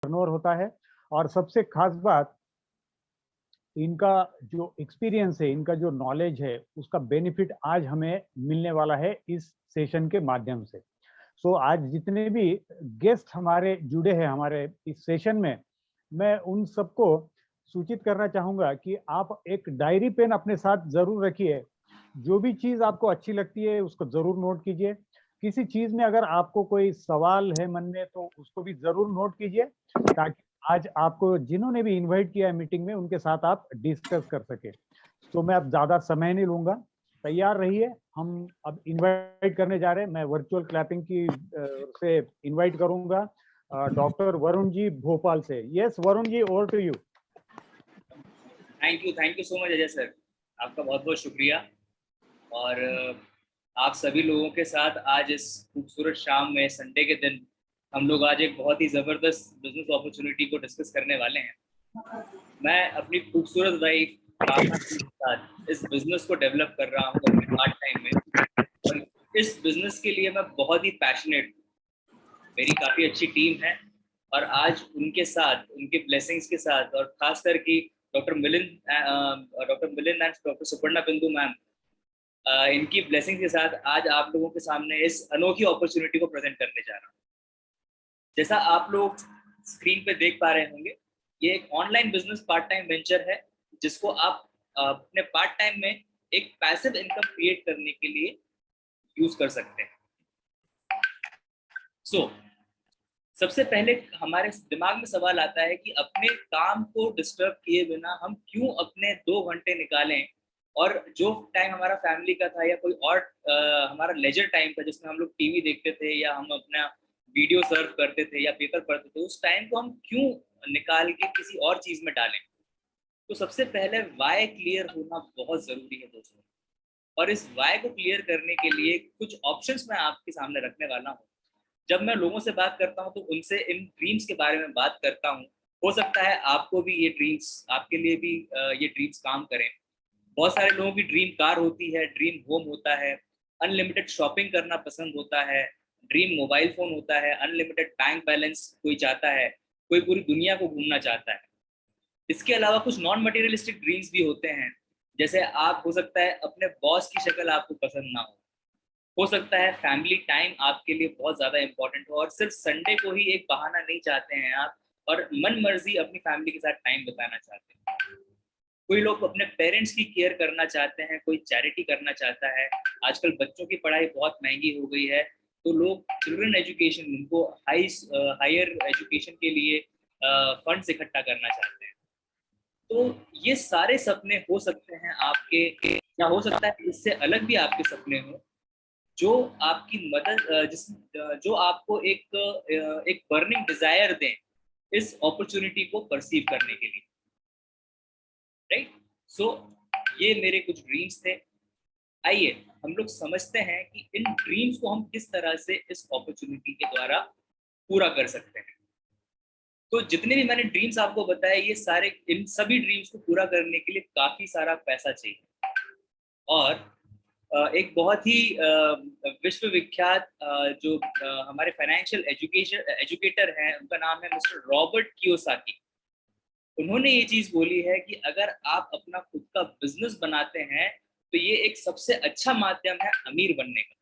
Turnover होता है। और सबसे खास बात, इनका जो एक्सपीरियंस है, इनका जो नॉलेज है, उसका बेनिफिट आज हमें मिलने वाला है इस सेशन के माध्यम से। सो आज जितने भी गेस्ट हमारे जुड़े हैं हमारे इस सेशन में, मैं उन सबको सूचित करना चाहूंगा कि आप एक डायरी पेन अपने साथ जरूर रखिए। जो भी चीज आपको अच्छी लगती है उसको जरूर नोट कीजिए। किसी चीज में अगर आपको कोई सवाल है मन में तो उसको भी जरूर नोट कीजिए, ताकि आज आपको जिन्होंने भी इनवाइट किया है मीटिंग में उनके साथ आप डिस्कस कर सके। तो मैं अब ज्यादा समय नहीं लूंगा, तैयार रहिए। हम अब इनवाइट करने जा रहे हैं। मैं वर्चुअल क्लैपिंग की से इनवाइट करूंगा डॉक्टर वरुण जी भोपाल से। Yes Varun ji, over to you. Thank you so much Ajay sir, आपका बहुत बहुत शुक्रिया। और आप सभी लोगों के साथ आज इस खूबसूरत शाम में संडे के दिन हम लोग आज एक बहुत ही ज़बरदस्त बिजनेस अपॉर्चुनिटी को डिस्कस करने वाले हैं। मैं अपनी खूबसूरत वाइफ भावना के साथ इस बिजनेस को डेवलप कर रहा हूँ अपने पार्ट टाइम में, और इस बिजनेस के लिए मैं बहुत ही पैशनेट हूँ। मेरी काफ़ी अच्छी टीम है, और आज उनके साथ, उनके ब्लेसिंग्स के साथ, और खासकर कि doctor Milind and doctor Suparna बिंदु मैम, इनकी ब्लेसिंग के साथ आज आप लोगों के सामने इस अनोखी अपॉर्चुनिटी को प्रेजेंट करने जा रहा हूँ। जैसा आप लोग स्क्रीन पे देख पा रहे होंगे, ये एक online business part time venture है, जिसको आप अपने पार्ट टाइम में एक पैसिव इनकम क्रिएट करने के लिए यूज कर सकते हैं। सो सबसे पहले हमारे दिमाग में सवाल आता है कि अपने काम को डिस्टर्ब किए बिना हम क्यों अपने 2 घंटे निकालें, और जो टाइम हमारा फैमिली का था या कोई और हमारा लेजर टाइम था जिसमें हम लोग टीवी देखते थे या हम अपना वीडियो सर्व करते थे या पेपर पढ़ते थे, उस टाइम को हम क्यों निकाल के किसी और चीज में डालें। तो सबसे पहले वाई क्लियर होना बहुत जरूरी है दोस्तों, और इस वाई को क्लियर करने के लिए कुछ ऑप्शंस मैं आपके सामने रखने वाला हूँ। जब मैं लोगों से बात करता हूँ तो उनसे इन ड्रीम्स के बारे में बात करता हूँ। हो सकता है आपको भी ये ड्रीम्स, आपके लिए भी ये ड्रीम्स काम करें। बहुत सारे लोगों की ड्रीम कार होती है, ड्रीम होम होता है, अनलिमिटेड शॉपिंग करना पसंद होता है, ड्रीम मोबाइल फोन होता है, अनलिमिटेड बैंक बैलेंस कोई चाहता है, कोई पूरी दुनिया को घूमना चाहता है। इसके अलावा कुछ नॉन मटेरियलिस्टिक ड्रीम्स भी होते हैं, जैसे आप, हो सकता है अपने बॉस की शक्ल आपको पसंद ना हो सकता है फैमिली टाइम आपके लिए बहुत ज़्यादा इंपॉर्टेंट हो, और सिर्फ संडे को ही एक बहाना नहीं चाहते हैं आप, और मन मर्जी अपनी फैमिली के साथ टाइम बिताना चाहते हैं। कोई लोग अपने पेरेंट्स की केयर करना चाहते हैं, कोई चैरिटी करना चाहता है। आजकल बच्चों की पढ़ाई बहुत महंगी हो गई है, तो लोग चिल्ड्रन एजुकेशन, उनको हायर एजुकेशन के लिए फंड्स इकट्ठा करना चाहते हैं। तो ये सारे सपने हो सकते हैं आपके, या हो सकता है इससे अलग भी आपके सपने हो, जो आपकी मदद जो आपको एक बर्निंग डिजायर दें इस अपॉर्चुनिटी को परसीव करने के लिए, राइट। सो ये मेरे कुछ ड्रीम्स थे। आइए हम लोग समझते हैं कि इन ड्रीम्स को हम किस तरह से इस अपॉर्चुनिटी के द्वारा पूरा कर सकते हैं। तो जितने भी मैंने ड्रीम्स आपको बताए, ये सारे, इन सभी ड्रीम्स को पूरा करने के लिए काफी सारा पैसा चाहिए। और एक बहुत ही विश्वविख्यात जो हमारे फाइनेंशियल एजुकेटर हैं, उनका नाम है मिस्टर रॉबर्ट कियोसाकी। उन्होंने ये चीज बोली है कि अगर आप अपना खुद का बिजनेस बनाते हैं तो ये एक सबसे अच्छा माध्यम है अमीर बनने का।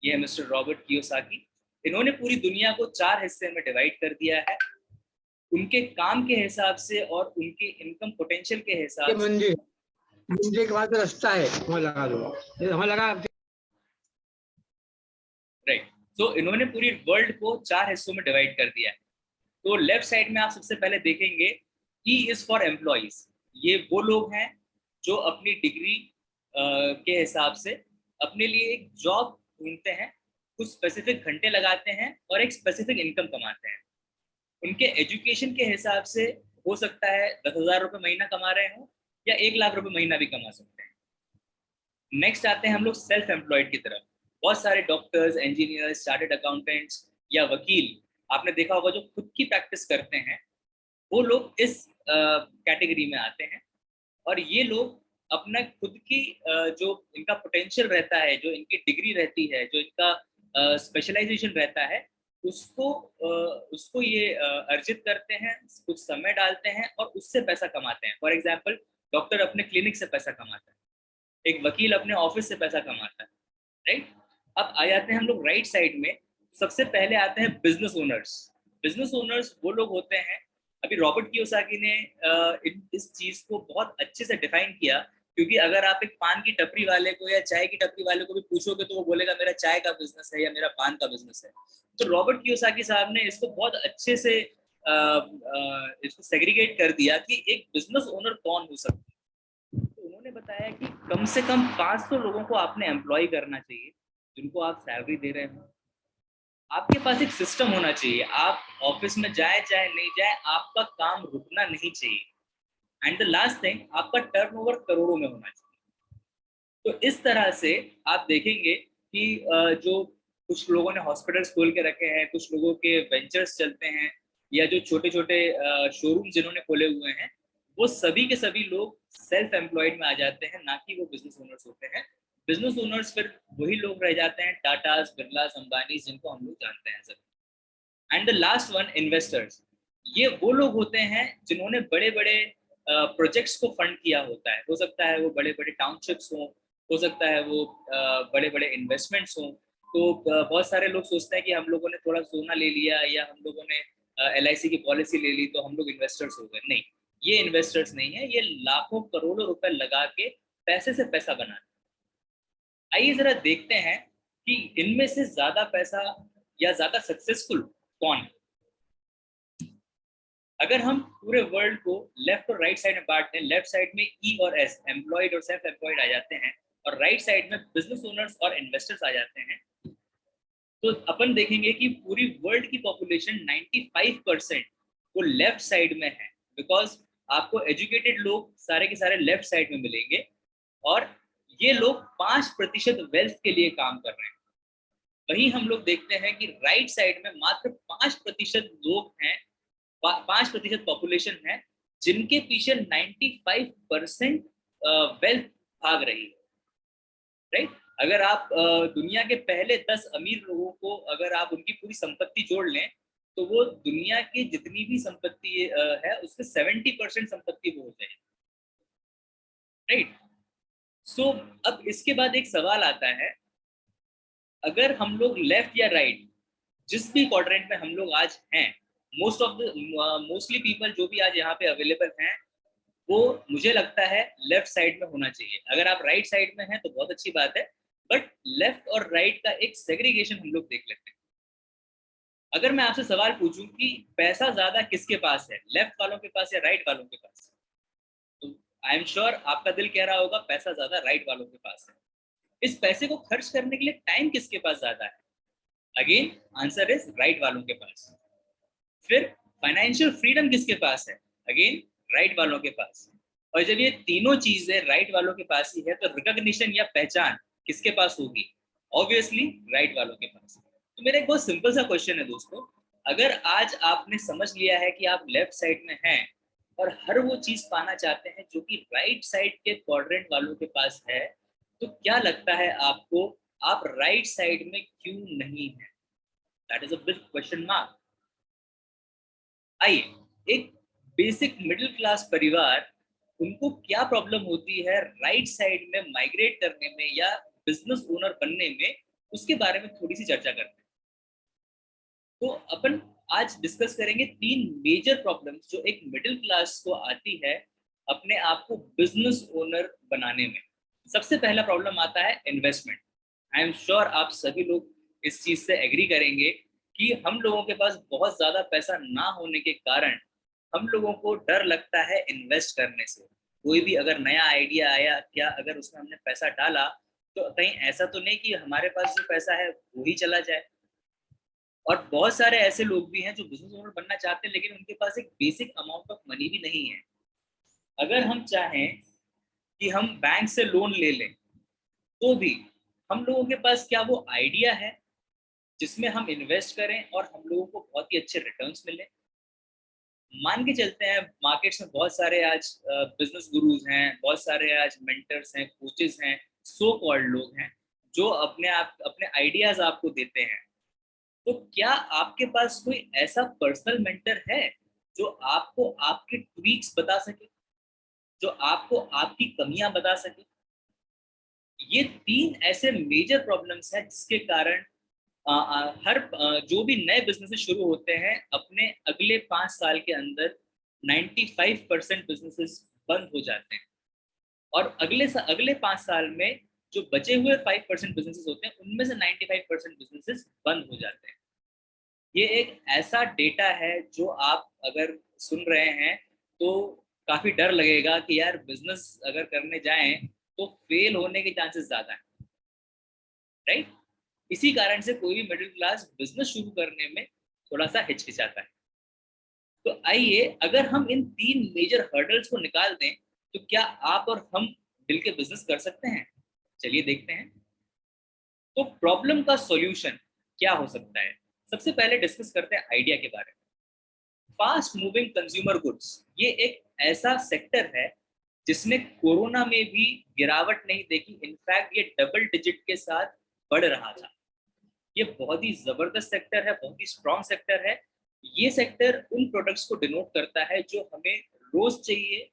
ये है मिस्टर रॉबर्ट कियोसाकी। इन्होंने पूरी दुनिया को 4 हिस्से में डिवाइड कर दिया है, उनके काम के हिसाब से और उनके इनकम पोटेंशियल के हिसाब से। मुझे के बाद रास्ता है, वहाँ लगा दो, हमें लगा। राइट। सो इन्होंने पूरी वर्ल्ड को 4 हिस्सों में डिवाइड कर दिया है। तो लेफ्ट साइड में आप सबसे पहले देखेंगे ई इज फॉर एम्प्लॉइज। ये वो लोग हैं जो अपनी डिग्री के हिसाब से अपने लिए एक जॉब ढूंढते हैं, कुछ स्पेसिफिक घंटे लगाते हैं और एक स्पेसिफिक इनकम कमाते हैं। उनके एजुकेशन के हिसाब से हो सकता है 10,000 रुपये महीना कमा रहे हो या 1 लाख रुपये महीना भी कमा सकते हैं। नेक्स्ट आते हैं हम लोग सेल्फ एम्प्लॉयड की तरफ। बहुत सारे डॉक्टर्स, इंजीनियर्स, चार्टर्ड अकाउंटेंट्स या वकील आपने देखा होगा जो खुद की प्रैक्टिस करते हैं, वो लोग इस कैटेगरी में आते हैं। और ये लोग अपना खुद की जो इनका पोटेंशियल रहता है, जो इनकी डिग्री रहती है, जो इनका स्पेशलाइजेशन रहता है, उसको ये अर्जित करते हैं, कुछ समय डालते हैं और उससे पैसा कमाते हैं। फॉर एग्जाम्पल, डॉक्टर अपने क्लिनिक से पैसा कमाता है, एक वकील अपने ऑफिस से पैसा कमाता है, राइट। अब आ जाते हैं हम लोग राइट साइड में। सबसे पहले आते हैं बिजनेस ओनर्स। बिजनेस ओनर्स वो लोग होते हैं, अभी रॉबर्ट कियोसाकी ने इस चीज को बहुत अच्छे से डिफाइन किया, क्योंकि अगर आप एक पान की टपरी वाले को या चाय की टपरी वाले को भी पूछोगे तो वो बोलेगा मेरा चाय का बिजनेस है या मेरा पान का बिजनेस है। तो रॉबर्ट कियोसाकी साहब ने इसको बहुत अच्छे से इसको सेग्रीगेट कर दिया कि एक बिजनेस ओनर कौन हो सकता है। तो उन्होंने बताया कि कम से कम 500 लोगों को आपने एम्प्लॉय करना चाहिए, जिनको आप सैलरी दे रहे हो। आपके पास एक सिस्टम होना चाहिए, आप ऑफिस में जाए चाहे नहीं जाए, आपका काम रुकना नहीं चाहिए। एंड द लास्ट थिंग, आपका टर्नओवर करोड़ों में होना चाहिए। तो इस तरह से आप देखेंगे कि जो कुछ लोगों ने हॉस्पिटल्स खोल के रखे हैं, कुछ लोगों के वेंचर्स चलते हैं, या जो छोटे छोटे शोरूम जिन्होंने खोले हुए हैं, वो सभी के सभी लोग सेल्फ एम्प्लॉयड में आ जाते हैं, ना कि वो बिजनेस ओनर्स होते हैं। बिजनेस ओनर्स फिर वही लोग रह जाते हैं, टाटास, बिरलास, अंबानी, जिनको हम लोग जानते हैं सब। And the last one, investors. ये वो लोग होते हैं जिन्होंने बड़े बड़े प्रोजेक्ट्स को फंड किया होता है। हो सकता है वो बड़े बड़े टाउनशिप्स हो सकता है वो बड़े बड़े इन्वेस्टमेंट्स हों। तो बहुत सारे लोग सोचते हैं कि हम लोगों ने थोड़ा सोना ले लिया या हम लोगों ने LIC की पॉलिसी ले ली तो हम लोग इन्वेस्टर्स हो गए। नहीं, ये इन्वेस्टर्स नहीं है, ये लाखों करोड़ों रुपए लगा के पैसे से पैसा बनाते। आइए जरा देखते हैं कि इनमें से ज्यादा पैसा या ज्यादा सक्सेसफुल कौन है। अगर हम पूरे वर्ल्ड को लेफ्ट और राइट साइड में बांटते हैं, लेफ्ट साइड में E और S, एम्प्लॉयड और सेल्फ एम्प्लॉयड आ जाते हैं, और राइट साइड में बिजनेस ओनर्स और इन्वेस्टर्स आ जाते हैं, तो अपन देखेंगे कि पूरी वर्ल्ड की पॉपुलेशन 95% वो लेफ्ट साइड में है। बिकॉज आपको एजुकेटेड लोग सारे के सारे लेफ्ट साइड में मिलेंगे, और ये लोग 5% वेल्थ के लिए काम कर रहे हैं। वहीं हम लोग देखते हैं कि राइट साइड में मात्र 5% लोग हैं, 5% पॉपुलेशन है, जिनके पीछे 95% वेल्थ भाग रही है, राइट। अगर आप दुनिया के पहले 10 अमीर लोगों को अगर आप उनकी पूरी संपत्ति जोड़ लें, तो वो दुनिया की जितनी भी संपत्ति है उसके 70% संपत्ति वो हो जाएगी, राइट। सो अब इसके बाद एक सवाल आता है, अगर हम लोग लेफ्ट या राइट, जिस भी क्वाड्रेंट में हम लोग आज हैं, मोस्टली पीपल जो भी आज यहाँ पे अवेलेबल हैं, वो मुझे लगता है लेफ्ट साइड में होना चाहिए। अगर आप राइट साइड में हैं तो बहुत अच्छी बात है, बट लेफ्ट और राइट का एक सेग्रीगेशन हम लोग देख लेते हैं। अगर मैं आपसे सवाल पूछूं कि पैसा ज्यादा किसके पास है, लेफ्ट वालों के पास या राइट वालों के पास, तो आई एम श्योर आपका दिल कह रहा होगा पैसा ज्यादा राइट वालों के पास है। इस पैसे को खर्च करने के लिए टाइम किसके पास ज्यादा है? अगेन आंसर इज राइट वालों के पास। फिर फाइनेंशियल फ्रीडम किसके पास है? अगेन राइट वालों के पास। और जब ये तीनों चीजें राइट वालों के पास ही है, तो रिकॉग्निशन या पहचान किसके पास होगी? ऑब्वियसली राइट वालों के पास। तो मेरा एक बहुत सिंपल सा क्वेश्चन है दोस्तों, अगर आज आपने समझ लिया है कि आप लेफ्ट साइड में हैं और हर वो चीज पाना चाहते हैं जो कि राइट साइड के क्वाड्रेंट वालों के पास है, तो क्या लगता है आपको, आप राइट साइड में क्यों नहीं है? That is a big question mark. आइए, एक बेसिक मिडिल क्लास परिवार, उनको क्या प्रॉब्लम होती है राइट साइड में माइग्रेट करने में या बिजनेस ओनर बनने में, उसके बारे में थोड़ी सी चर्चा करते हैं। तो अपन आज डिस्कस करेंगे 3 मेजर प्रॉब्लम्स जो एक मिडिल क्लास को आती है अपने आप को बिजनेस ओनर बनाने में। सबसे पहला प्रॉब्लम आता है इन्वेस्टमेंट। आई एम श्योर आप सभी लोग इस चीज से एग्री करेंगे कि हम लोगों के पास बहुत ज्यादा पैसा ना होने के कारण हम लोगों को डर लगता है इन्वेस्ट करने से। कोई भी अगर नया आइडिया आया, क्या अगर उसमें हमने पैसा डाला तो कहीं ऐसा तो नहीं कि हमारे पास जो पैसा है वो ही चला जाए। और बहुत सारे ऐसे लोग भी हैं जो बिजनेस ओनर बनना चाहते हैं, लेकिन उनके पास एक बेसिक अमाउंट ऑफ मनी भी नहीं है। अगर हम चाहें कि हम बैंक से लोन ले लें, तो भी हम लोगों के पास क्या वो आइडिया है जिसमें हम इन्वेस्ट करें और हम लोगों को बहुत ही अच्छे रिटर्न्स मिले? मान के चलते हैं मार्केट्स में बहुत सारे आज बिजनेस गुरुज हैं, बहुत सारे आज मेंटर्स हैं, कोचेस हैं, सो कॉल्ड लोग हैं जो अपने आइडियाज आपको देते हैं। तो क्या आपके पास कोई ऐसा पर्सनल मेंटर है जो आपको आपके ट्वीक्स बता सके, जो आपको आपकी कमियां बता सके? ये 3 ऐसे मेजर प्रॉब्लम्स हैं जिसके कारण जो भी नए बिजनेसेस शुरू होते हैं अपने अगले 5 साल के अंदर 95% बिजनेसेस बंद हो जाते हैं। और अगले 5 साल में जो बचे हुए 5% बिजनेसेस होते हैं उनमें से 95% बिजनेसेस बंद हो जाते हैं। ये एक ऐसा डेटा है जो आप अगर सुन रहे हैं तो काफी डर लगेगा कि यार बिजनेस अगर करने जाएं तो फेल होने के चांसेस ज्यादा है, राइट? इसी कारण से कोई भी मिडिल क्लास बिजनेस शुरू करने में थोड़ा सा हिचकिचाता है। तो आइए, अगर हम इन 3 मेजर हर्डल्स को निकाल दें तो क्या आप और हम मिल के बिजनेस कर सकते हैं? चलिए देखते हैं। तो प्रॉब्लम का सॉल्यूशन क्या हो सकता है? सबसे पहले डिस्कस करते हैं आइडिया के बारे में। फास्ट मूविंग कंज्यूमर गुड्स, ये एक ऐसा सेक्टर है जिसने कोरोना में भी गिरावट नहीं देखी, इनफैक्ट ये डबल डिजिट के साथ बढ़ रहा था। ये बहुत ही जबरदस्त सेक्टर है, बहुत ही स्ट्रॉन्ग सेक्टर है। ये सेक्टर उन प्रोडक्ट्स को डिनोट करता है जो हमें रोज चाहिए,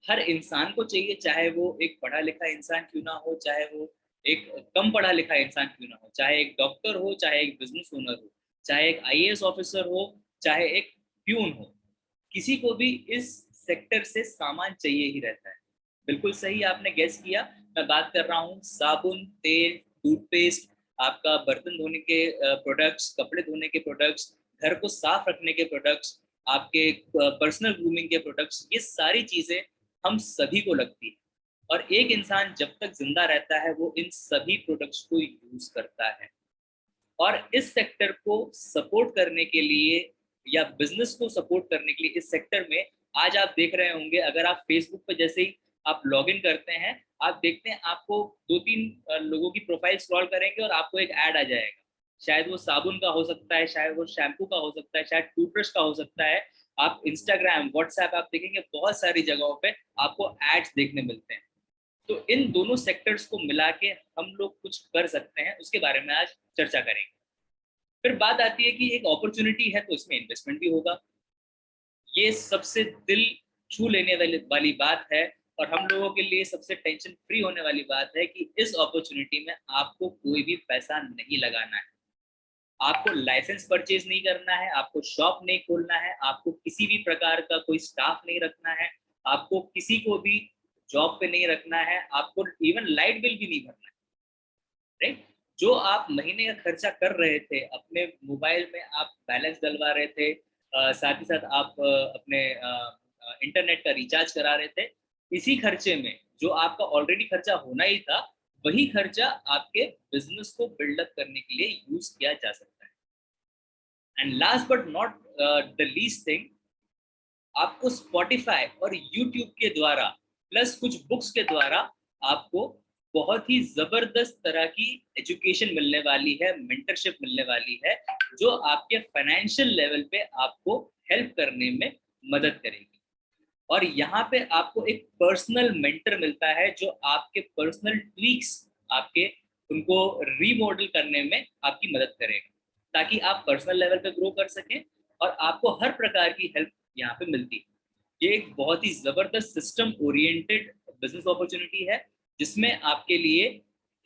हर इंसान को चाहिए, चाहे वो एक पढ़ा लिखा इंसान क्यों ना हो, चाहे वो एक कम पढ़ा लिखा इंसान क्यों ना हो, चाहे एक डॉक्टर हो, चाहे एक बिजनेस ओनर हो, चाहे एक आईएएस ऑफिसर हो, चाहे एक प्यून हो, किसी को भी इस सेक्टर से सामान चाहिए ही रहता है। बिल्कुल सही आपने गेस किया। मैं बात कर रहा हूँ साबुन, तेल, टूथपेस्ट, आपका बर्तन धोने के प्रोडक्ट्स, कपड़े धोने के प्रोडक्ट्स, घर को साफ रखने के प्रोडक्ट्स, आपके पर्सनल ग्रूमिंग के प्रोडक्ट्स, ये सारी चीजें हम सभी को लगती है। और एक इंसान जब तक जिंदा रहता है वो इन सभी प्रोडक्ट्स को यूज करता है। और इस सेक्टर को सपोर्ट करने के लिए या बिजनेस को सपोर्ट करने के लिए इस सेक्टर में आज आप देख रहे होंगे, अगर आप फेसबुक पे जैसे ही आप लॉग इन करते हैं, आप देखते हैं आपको 2-3 लोगों की प्रोफाइल स्क्रॉल करेंगे और आपको एक ऐड आ जाएगा। शायद वो साबुन का हो सकता है, शायद वो शैम्पू का हो सकता है, शायद टूथब्रश का हो सकता है। आप इंस्टाग्राम, व्हाट्सएप आप देखेंगे, बहुत सारी जगहों पे आपको एड्स देखने मिलते हैं। तो इन दोनों सेक्टर्स को मिला के हम लोग कुछ कर सकते हैं, उसके बारे में आज चर्चा करेंगे। फिर बात आती है कि एक अपॉर्चुनिटी है तो इसमें इन्वेस्टमेंट भी होगा। ये सबसे दिल छू लेने वाली बात है और हम लोगों के लिए सबसे टेंशन फ्री होने वाली बात है कि इस अपॉर्चुनिटी में आपको कोई भी पैसा नहीं लगाना है, आपको लाइसेंस परचेज नहीं करना है, आपको शॉप नहीं खोलना है, आपको किसी भी प्रकार का कोई स्टाफ नहीं रखना है, आपको किसी को भी जॉब पे नहीं रखना है, आपको इवन लाइट बिल भी नहीं भरना है, राइट? जो आप महीने का खर्चा कर रहे थे, अपने मोबाइल में आप बैलेंस डलवा रहे थे, साथ ही साथ आप अपने इंटरनेट का रिचार्ज करा रहे थे, इसी खर्चे में जो आपका ऑलरेडी खर्चा होना ही था, वही खर्चा आपके बिजनेस को बिल्डअप करने के लिए यूज किया जा सकता है। And last but not the least thing, आपको स्पॉटिफाई और यूट्यूब के द्वारा प्लस कुछ बुक्स के द्वारा आपको बहुत ही जबरदस्त तरह की एजुकेशन मिलने वाली है, मेंटरशिप मिलने वाली है, जो आपके फाइनेंशियल लेवल पे आपको हेल्प करने में मदद करेगी। और यहाँ पे आपको एक पर्सनल मेंटर मिलता है जो आपके पर्सनल ट्वीक्स, आपके उनको रीमॉडल करने में आपकी मदद करेगा, ताकि आप पर्सनल लेवल पे ग्रो कर सकें और आपको हर प्रकार की हेल्प यहाँ पे मिलती है। ये एक बहुत ही जबरदस्त सिस्टम ओरिएंटेड बिजनेस अपॉर्चुनिटी है जिसमें आपके लिए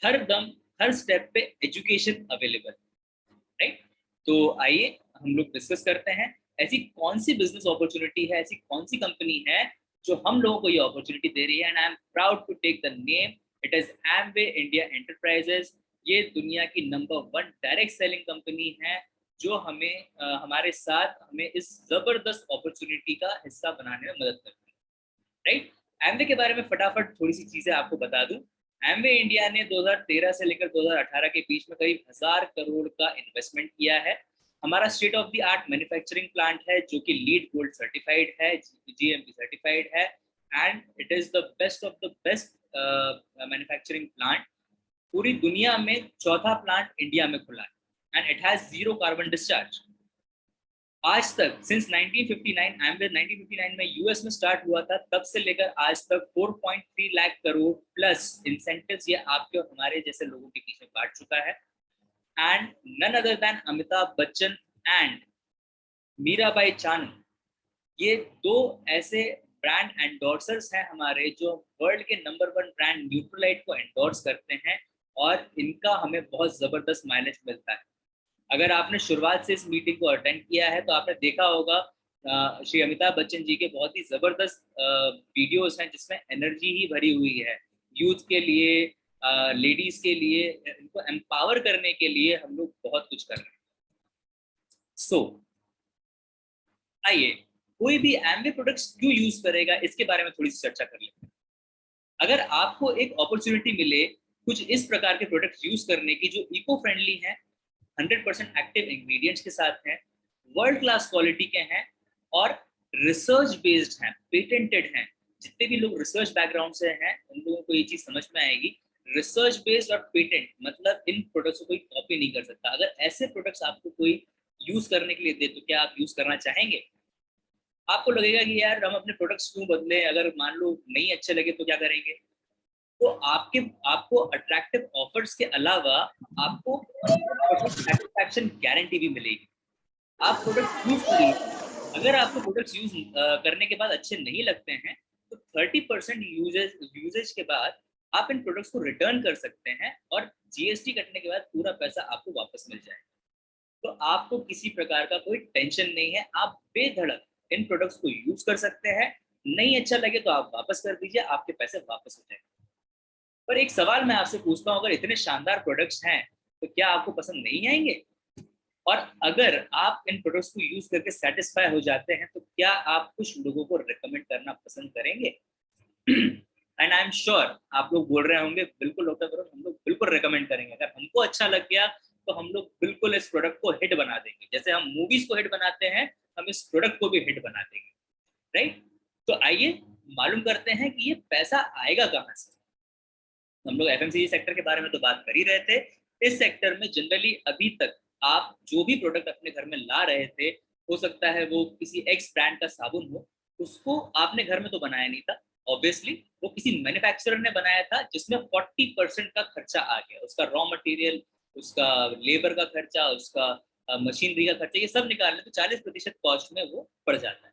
हर दम, हर स्टेप पे एजुकेशन अवेलेबल, राइट? तो आइए हम लोग डिस्कस करते हैं ऐसी कौन सी बिजनेस अपॉर्चुनिटी है, ऐसी कौन सी कंपनी है जो हम लोगों को ये अपॉर्चुनिटी दे रही है। And I am proud to take the name, it is Amway India enterprises. ये दुनिया की नंबर 1 डायरेक्ट सेलिंग कंपनी है जो हमें हमारे साथ हमें इस जबरदस्त अपॉर्चुनिटी का हिस्सा बनाने में मदद करती है, राइट? एमवे के बारे में फटाफट थोड़ी सी चीजें आपको बता दूं। एमवे इंडिया ने 2013 से लेकर 2018 के बीच में करीब 1000 करोड़ का इन्वेस्टमेंट किया है। हमारा state of the art manufacturing plant है जो कि लीड गोल्ड सर्टिफाइड है, जीएमपी सर्टिफाइड है, and it is the best of the best manufacturing plant. पूरी दुनिया में चौथा प्लांट इंडिया में खुला है and it has 0 carbon discharge. आज तक सिंस 1959, एमवे 1959 में यूएस में स्टार्ट हुआ था, तब से लेकर आज तक 4.3 लाख करोड़ प्लस इंसेंटिव्स ये आपके और हमारे जैसे लोगों के पीछे बांट चुका है। and none other than Amitabh Bachchan and Mirabai Chanu. ये दो ऐसे ब्रांड एंडोर्सर्स हैं हमारे जो वर्ल्ड के नंबर 1 ब्रांड न्यूट्रोलाइट को एंडोर्स करते हैं और इनका हमें बहुत जबरदस्त माइलेज मिलता है। अगर आपने शुरुआत से इस मीटिंग को अटेंड किया है तो आपने देखा होगा श्री अमिताभ बच्चन जी के बहुत ही जबरदस्त वीडियोस हैं जिसमें एनर्जी ही भरी हुई है। यूथ के लिए, लेडीज के लिए, इनको एम्पावर करने के लिए हम लोग बहुत कुछ कर रहे हैं। सो आइए, कोई भी एम्वे प्रोडक्ट्स क्यों यूज करेगा इसके बारे में थोड़ी सी चर्चा कर लेते हैं। अगर आपको एक अपॉर्चुनिटी मिले कुछ इस प्रकार के प्रोडक्ट्स यूज करने की जो इको फ्रेंडली हैं, 100% एक्टिव इंग्रेडिएंट्स के साथ हैं, वर्ल्ड क्लास क्वालिटी के हैं और रिसर्च बेस्ड हैं, पेटेंटेड हैं। जितने भी लोग रिसर्च बैकग्राउंड से हैं उन लोगों को ये चीज समझ में आएगी। रिसर्च बेस्ड और पेटेंट मतलब इन प्रोडक्ट्स को कोई कॉपी नहीं कर सकता। अगर ऐसे प्रोडक्ट्स आपको कोई यूज करने के लिए दे तो क्या आप यूज करना चाहेंगे? आपको लगेगा कि यार हम अपने प्रोडक्ट्स क्यों बदले, अगर मान लो नहीं अच्छे लगे तो क्या करेंगे? तो आपको अट्रैक्टिव ऑफर्स के अलावा आपको सेटिस्फैक्शन गारंटी भी मिलेगी। आप प्रोडक्ट यूज करिए, अगर आपको प्रोडक्ट्स यूज करने के बाद अच्छे नहीं लगते हैं तो 30% यूजेज के बाद आप इन प्रोडक्ट्स को रिटर्न कर सकते हैं और जीएसटी कटने के बाद पूरा पैसा आपको वापस मिल जाएगा। तो आपको किसी प्रकार का कोई टेंशन नहीं है, आप बेधड़क इन प्रोडक्ट्स को यूज कर सकते हैं। नहीं अच्छा लगे तो आप वापस कर दीजिए, आपके पैसे वापस हो जाएंगे। पर एक सवाल मैं आपसे पूछता हूँ, अगर इतने शानदार प्रोडक्ट्स हैं तो क्या आपको पसंद नहीं आएंगे? और अगर आप इन प्रोडक्ट्स को यूज करके सेटिस्फाई हो जाते हैं तो क्या आप कुछ लोगों को रिकमेंड करना पसंद करेंगे? एंड आई एम श्योर आप लोग बोल रहे होंगे बिल्कुल डॉक्टर करो, हम लोग बिल्कुल रिकमेंड करेंगे। अगर हमको अच्छा लग गया तो हम लोग बिल्कुल इस प्रोडक्ट को हिट बना देंगे। जैसे हम मूवीज को हिट बनाते हैं, हम इस प्रोडक्ट को भी हिट बना देंगे, राइट? तो आइए मालूम करते हैं कि ये पैसा आएगा कहाँ से। हम लोग एफएमसीजी सेक्टर के बारे में तो बात कर ही रहे थे। इस सेक्टर में जनरली अभी तक आप जो भी प्रोडक्ट अपने घर में ला रहे थे, हो सकता है वो किसी एक्स ब्रांड का साबुन हो, उसको आपने घर में तो बनाया नहीं था ऑब्वियसली, वो किसी मैन्युफैक्चरर ने बनाया था जिसमें 40% का खर्चा आ गया। उसका रॉ मटेरियल, उसका लेबर का खर्चा, उसका मशीनरी का खर्चा, ये सब निकाल लें तो 40% कॉस्ट में वो पड़ जाता है।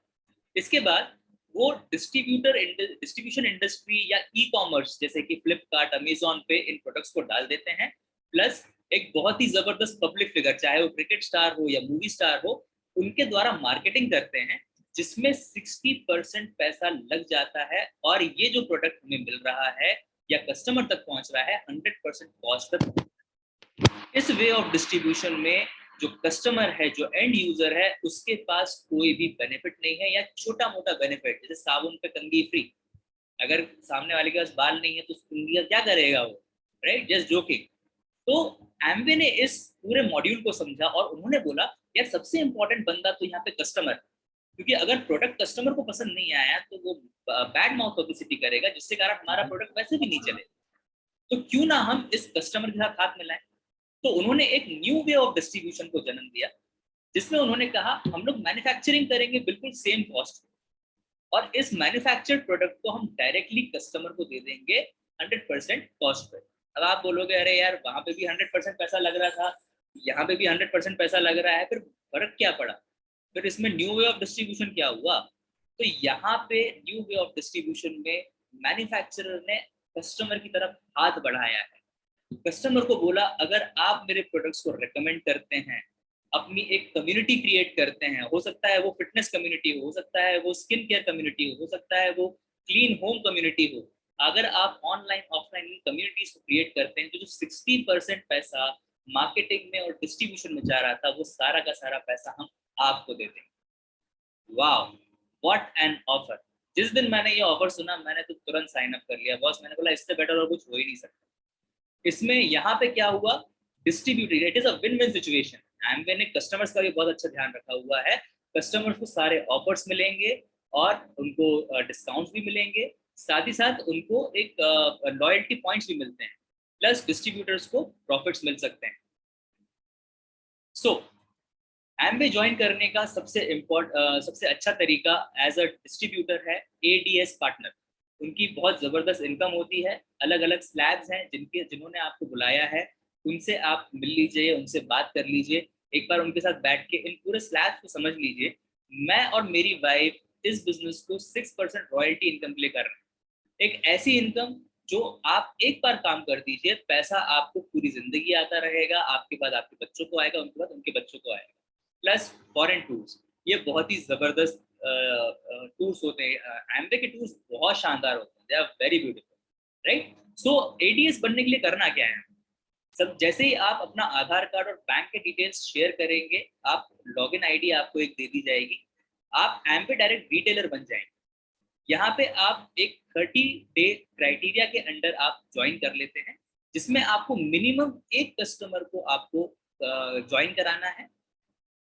इसके बाद वो डिस्ट्रीब्यूशन इंडस्ट्री या ई कॉमर्स जैसे कि फ्लिपकार्ट, अमेजॉन पे इन प्रोडक्ट्स को डाल देते हैं। प्लस एक बहुत ही जबरदस्त पब्लिक फिगर, चाहे वो क्रिकेट स्टार हो या मूवी स्टार हो, उनके द्वारा मार्केटिंग करते हैं जिसमें 60% पैसा लग जाता है और ये जो प्रोडक्ट हमें मिल रहा है या कस्टमर तक पहुंच रहा है 100% कॉस्ट पर। इस वे ऑफ डिस्ट्रीब्यूशन में जो कस्टमर है, जो एंड यूजर है, उसके पास कोई भी बेनिफिट नहीं है या छोटा मोटा बेनिफिट। जैसे साबुन पे कंघी फ्री, अगर सामने वाले के पास बाल नहीं है तो कंघी का क्या करेगा वो, राइट? Just joking. तो एम्वे ने इस पूरे मॉड्यूल को समझा और उन्होंने बोला यार सबसे इंपॉर्टेंट बंदा तो यहाँ पे कस्टमर, क्योंकि अगर प्रोडक्ट कस्टमर को पसंद नहीं आया तो वो बैड माउथ पब्लिसिटी करेगा जिससे कारण हमारा प्रोडक्ट वैसे भी नहीं चले। तो क्यों ना हम इस कस्टमर के साथ हाथ मिलाएं। तो उन्होंने एक न्यू वे ऑफ डिस्ट्रीब्यूशन को जन्म दिया जिसमें उन्होंने कहा हम लोग मैन्युफैक्चरिंग करेंगे बिल्कुल सेम कॉस्ट और इस मैन्युफैक्चर्ड प्रोडक्ट को हम डायरेक्टली कस्टमर को दे देंगे 100% कॉस्ट पे। अब आप बोलोगे अरे यार वहां पे भी 100% पैसा लग रहा था, यहाँ पे भी 100% पैसा लग रहा है, फिर फर्क क्या पड़ा? फिर इसमें न्यू वे ऑफ डिस्ट्रीब्यूशन क्या हुआ? तो यहाँ पे न्यू वे ऑफ डिस्ट्रीब्यूशन में मैन्युफैक्चरर ने कस्टमर की तरफ हाथ बढ़ाया है। कस्टमर को बोला अगर आप मेरे प्रोडक्ट्स को रेकमेंड करते हैं, अपनी एक कम्युनिटी क्रिएट करते हैं, हो सकता है वो फिटनेस कम्युनिटी हो सकता है वो स्किन केयर कम्युनिटी हो सकता है वो क्लीन होम कम्युनिटी हो, अगर आप ऑनलाइन ऑफलाइन इन कम्युनिटीज को क्रिएट करते हैं तो जो 60% पैसा मार्केटिंग में और डिस्ट्रीब्यूशन में जा रहा था वो सारा का सारा पैसा हम आपको दे देंगे। Wow, what an offer! जिस दिन मैंने ये ऑफर सुना मैंने तो तुरंत साइन अप कर लिया बॉस। मैंने बोला इससे बेटर और कुछ हो ही नहीं सकता। इसमें यहाँ पे क्या हुआ, distributed, it is a win win situation. Amway ने कस्टमर्स का भी बहुत अच्छा ध्यान रखा हुआ है। कस्टमर्स को सारे ऑफर्स मिलेंगे और उनको डिस्काउंट्स भी मिलेंगे, साथ ही साथ उनको एक लॉयल्टी पॉइंट्स भी मिलते हैं, प्लस डिस्ट्रीब्यूटर्स को प्रॉफिट्स मिल सकते हैं। सो एम्वे ज्वाइन करने का सबसे अच्छा तरीका एज अ डिस्ट्रीब्यूटर है एडीएस पार्टनर। उनकी बहुत जबरदस्त इनकम होती है, अलग अलग स्लैब्स हैं जिन्होंने आपको बुलाया है उनसे आप मिल लीजिए, उनसे बात कर लीजिए, एक बार उनके साथ बैठ के इन पूरे स्लैब्स को समझ लीजिए। मैं और मेरी वाइफ इस बिजनेस को 6% रॉयल्टी इनकम के लिए कर रहे हैं। एक ऐसी इनकम जो आप एक बार काम कर दीजिए, पैसा आपको पूरी जिंदगी आता रहेगा, आपके बाद आपके बच्चों को आएगा, उनके बाद उनके बच्चों को आएगा। प्लस फॉरेन टूर्स, ये बहुत ही जबरदस्त टूर्स होते हैं। एमवे के टूर्स बहुत शानदार होते हैं, they are very beautiful, right. So ADS बनने के लिए करना क्या है? सब जैसे ही आप अपना आधार कार्ड और बैंक के डिटेल्स शेयर करेंगे, आप लॉगिन आईडी आपको एक दे दी जाएगी, आप एमवे डायरेक्ट रिटेलर बन जाएंगे। यहाँ पे आप एक 30 डे क्राइटेरिया के अंडर आप ज्वाइन कर लेते हैं, जिसमें आपको मिनिमम एक कस्टमर को आपको ज्वाइन कराना है,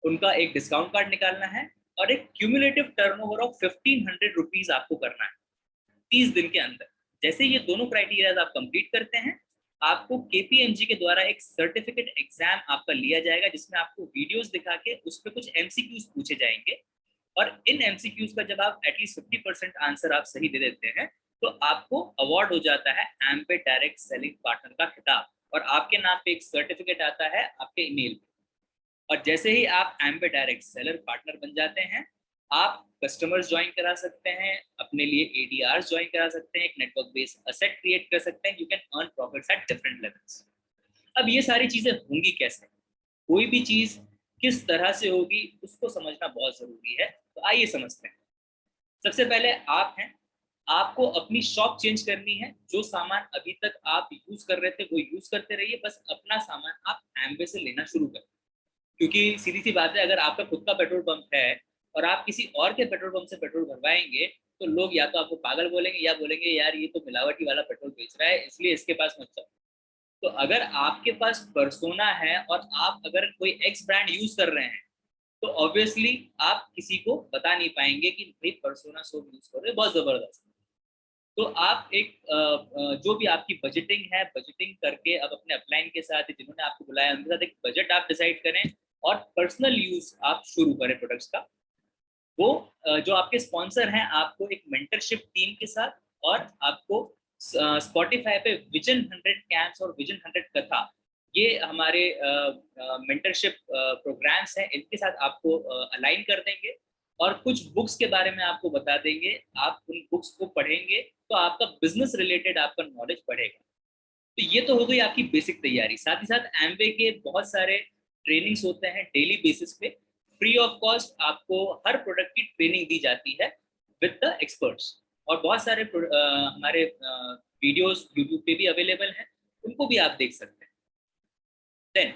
उनका एक डिस्काउंट कार्ड निकालना है, और एक क्यूमुलेटिव टर्नओवर ऑफ 1500 रुपीज आपको करना है 30 दिन के अंदर। जैसे ये दोनों क्राइटेरिया आप कंप्लीट करते हैं, आपको केपीएमजी के द्वारा एक सर्टिफिकेट एग्जाम आपका लिया जाएगा, जिसमें आपको वीडियोस दिखा के उस पर कुछ एमसीक्यूज पूछे जाएंगे, और इन एमसीक्यूज का जब आप एटलीस्ट 50% आंसर आप सही दे देते हैं, तो आपको अवार्ड हो जाता है एमवे डायरेक्ट सेलिंग पार्टनर का खिताब, और आपके नाम पे एक सर्टिफिकेट आता है आपके ईमेल पे। और जैसे ही आप एमवे डायरेक्ट सेलर पार्टनर बन जाते हैं, आप कस्टमर्स ज्वाइन करा सकते हैं, अपने लिए एडीआर ज्वाइन करा सकते हैं, एक नेटवर्क बेस्ड असेट क्रिएट कर सकते हैं, you can earn profits at different levels. अब ये सारी चीजें होंगी कैसे? कोई भी चीज किस तरह से होगी उसको समझना बहुत जरूरी है। तो आइए समझते हैं। सबसे पहले आप हैं, आपको अपनी शॉप चेंज करनी है। जो सामान अभी तक आप यूज कर रहे थे वो यूज करते रहिए, बस अपना सामान आप एमवे से लेना शुरू करें। क्योंकि सीधी सी बात है, अगर आपका खुद का पेट्रोल पंप है और आप किसी और के पेट्रोल पंप से पेट्रोल भरवाएंगे, तो लोग या तो आपको पागल बोलेंगे या बोलेंगे यार ये तो मिलावटी वाला पेट्रोल बेच रहा है, इसलिए इसके पास मत जाओ। तो अगर आपके पास पर्सोना है और आप अगर कोई एक्स ब्रांड यूज कर रहे हैं, तो ऑब्वियसली आप किसी को बता नहीं पाएंगे कि भाई पर्सोना सोप यूज कर रहे, बहुत जबरदस्त। तो आप एक जो भी आपकी बजटिंग है, बजटिंग करके अब अपने अपलाइन के साथ, जिन्होंने आपको बुलाया उनके साथ एक बजट आप डिसाइड करें, और पर्सनल यूज आप शुरू करें प्रोडक्ट्स का। वो जो आपके स्पॉन्सर हैं, आपको एक मेंटरशिप टीम के साथ, और आपको स्पॉटिफाई पे विजन 100 कैंप्स और विजन 100 कथा, ये हमारे मेंटरशिप प्रोग्राम्स हैं, इनके साथ आपको अलाइन कर देंगे, और कुछ बुक्स के बारे में आपको बता देंगे। आप उन बुक्स को पढ़ेंगे तो आपका बिजनेस रिलेटेड आपका नॉलेज बढ़ेगा। तो ये तो हो गई आपकी बेसिक तैयारी। साथ ही साथ एमवे के बहुत सारे ट्रेनिंग्स होते हैं डेली बेसिस पे, फ्री ऑफ कॉस्ट आपको हर प्रोडक्ट की ट्रेनिंग दी जाती है विद द एक्सपर्ट्स। और बहुत सारे हमारे वीडियोस यूट्यूब पे भी अवेलेबल हैं, उनको भी आप देख सकते हैं। देन